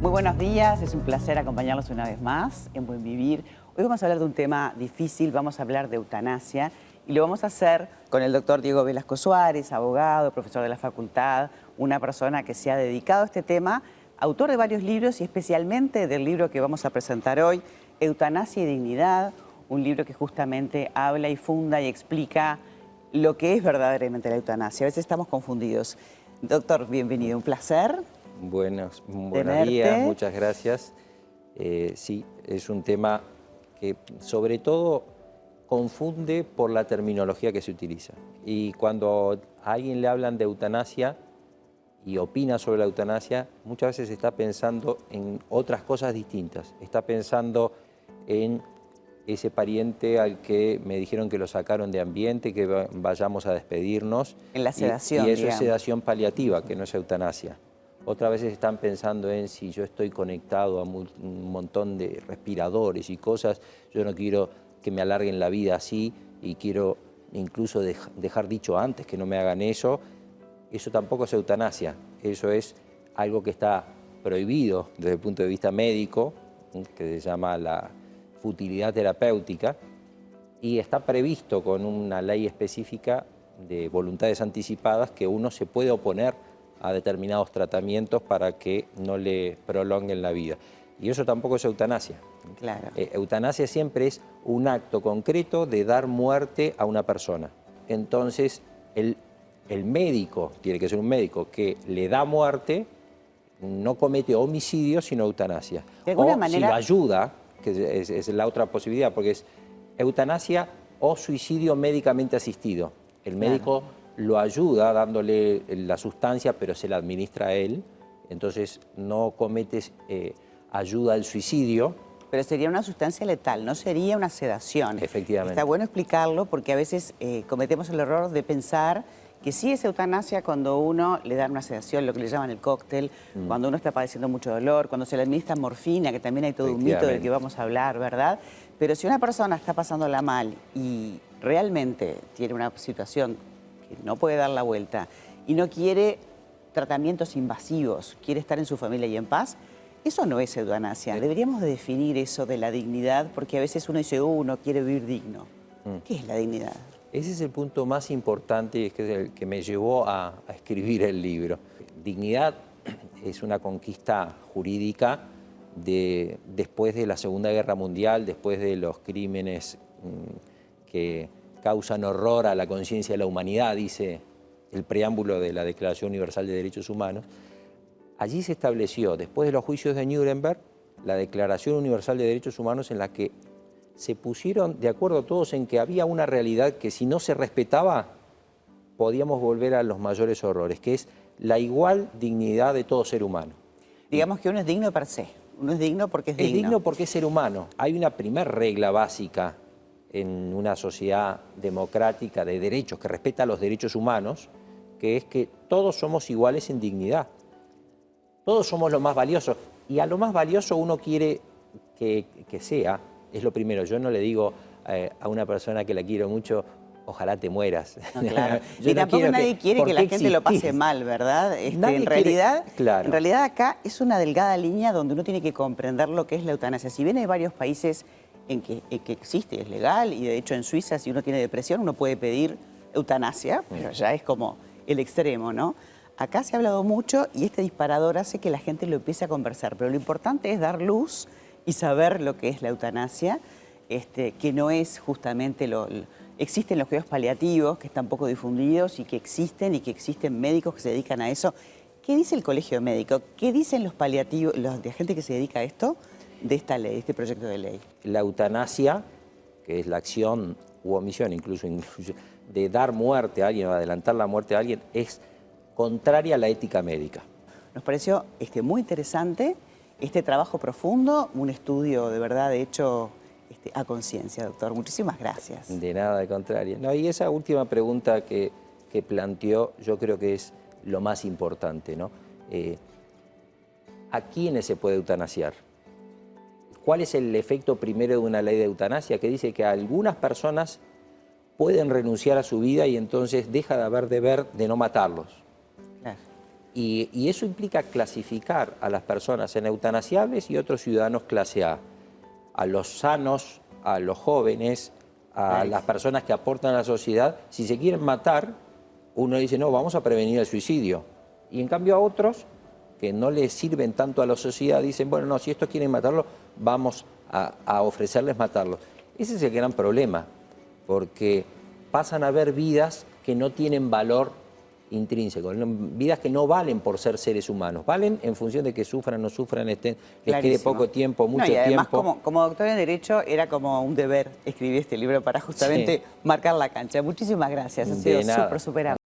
Muy buenos días, es un placer acompañarlos una vez más en Buen Vivir. Hoy vamos a hablar de un tema difícil, vamos a hablar de eutanasia y lo vamos a hacer con el doctor Diego Velasco Suárez, abogado, profesor de la facultad, una persona que se ha dedicado a este tema, autor de varios libros y especialmente del libro que vamos a presentar hoy, Eutanasia y Dignidad, un libro que justamente habla y funda y explica lo que es verdaderamente la eutanasia. A veces estamos confundidos. Doctor, bienvenido, un placer. Buenos Tenerte. días, muchas gracias. Sí, es un tema que sobre todo confunde por la terminología que se utiliza. Y cuando a alguien le hablan de eutanasia y opina sobre la eutanasia, muchas veces está pensando en otras cosas distintas. Está pensando en ese pariente al que me dijeron que lo sacaron de ambiente, que vayamos a despedirnos. En la sedación, Y eso digamos. es sedación paliativa, que no es eutanasia. Otras veces están pensando en si yo estoy conectado a un montón de respiradores y cosas, yo no quiero que me alarguen la vida así y quiero incluso dejar dicho antes que no me hagan eso. Eso tampoco es eutanasia, eso es algo que está prohibido desde el punto de vista médico, que se llama la futilidad terapéutica, y está previsto con una ley específica de voluntades anticipadas que uno se puede oponer a determinados tratamientos para que no le prolonguen la vida. Y eso tampoco es eutanasia. Claro. Eutanasia siempre es un acto concreto de dar muerte a una persona. Entonces, el médico, tiene que ser un médico que le da muerte, no comete homicidio, sino eutanasia. De alguna o manera... si lo ayuda, que es la otra posibilidad, porque es eutanasia o suicidio médicamente asistido. El médico lo ayuda dándole la sustancia, pero se la administra a él, entonces no cometes ayuda al suicidio. Pero sería una sustancia letal, no sería una sedación. Efectivamente. Está bueno explicarlo porque a veces cometemos el error de pensar que sí es eutanasia cuando uno le da una sedación, lo que le llaman el cóctel, cuando uno está padeciendo mucho dolor, cuando se le administra morfina, que también hay todo un mito del que vamos a hablar, ¿verdad? Pero si una persona está pasándola mal y realmente tiene una situación que no puede dar la vuelta y no quiere tratamientos invasivos, quiere estar en su familia y en paz, eso no es eutanasia. Deberíamos de definir eso de la dignidad, porque a veces uno dice, uno quiere vivir digno. ¿Qué es la dignidad? Ese es el punto más importante y es el que me llevó a escribir el libro. Dignidad es una conquista jurídica después de la Segunda Guerra Mundial, después de los crímenes que causan horror a la conciencia de la humanidad, dice el preámbulo de la Declaración Universal de Derechos Humanos. Allí se estableció, después de los juicios de Nuremberg, la Declaración Universal de Derechos Humanos en la que se pusieron de acuerdo todos en que había una realidad que si no se respetaba, podíamos volver a los mayores horrores, que es la igual dignidad de todo ser humano. Digamos que uno es digno per se, uno es digno porque es digno. Es digno porque es ser humano. Hay una primera regla básica en una sociedad democrática de derechos, que respeta los derechos humanos, que es que todos somos iguales en dignidad. Todos somos lo más valioso. Y a lo más valioso uno quiere que sea, es lo primero. Yo no le digo a una persona que la quiero mucho, ojalá te mueras. No, claro. Y tampoco nadie quiere que la gente lo pase mal, ¿verdad? En realidad acá es una delgada línea donde uno tiene que comprender lo que es la eutanasia. Si bien hay varios países en que existe, es legal, y de hecho en Suiza si uno tiene depresión uno puede pedir eutanasia, pero ya es como el extremo, ¿no? Acá se ha hablado mucho y este disparador hace que la gente lo empiece a conversar, pero lo importante es dar luz y saber lo que es la eutanasia, que no es justamente existen los cuidados paliativos que están poco difundidos y que existen médicos que se dedican a eso. ¿Qué dice el Colegio Médico? ¿Qué dicen los paliativos, la gente que se dedica a esto, de esta ley, de este proyecto de ley? La eutanasia, que es la acción u omisión incluso de dar muerte a alguien o adelantar la muerte a alguien, es contraria a la ética médica. Nos pareció muy interesante este trabajo profundo, un estudio de verdad hecho a conciencia, doctor. Muchísimas gracias. De nada, de contrario. No, y esa última pregunta que planteó yo creo que es lo más importante, ¿no? ¿A quiénes se puede eutanasiar? ¿Cuál es el efecto primero de una ley de eutanasia? Que dice que algunas personas pueden renunciar a su vida y entonces deja de haber deber de no matarlos. Claro. Y eso implica clasificar a las personas en eutanasiables y otros ciudadanos clase a los sanos, a los jóvenes, a las personas que aportan a la sociedad. Si se quieren matar, uno dice, no, vamos a prevenir el suicidio. Y en cambio a otros, que no les sirven tanto a la sociedad, dicen, bueno, no, si estos quieren matarlo, vamos a ofrecerles matarlos. Ese es el gran problema, porque pasan a ver vidas que no tienen valor intrínseco, vidas que no valen por ser seres humanos, valen en función de que sufran, no sufran, les quede poco tiempo, mucho y además, tiempo. Como doctor en Derecho era como un deber escribir este libro para justamente marcar la cancha. Muchísimas gracias, ha sido súper amable.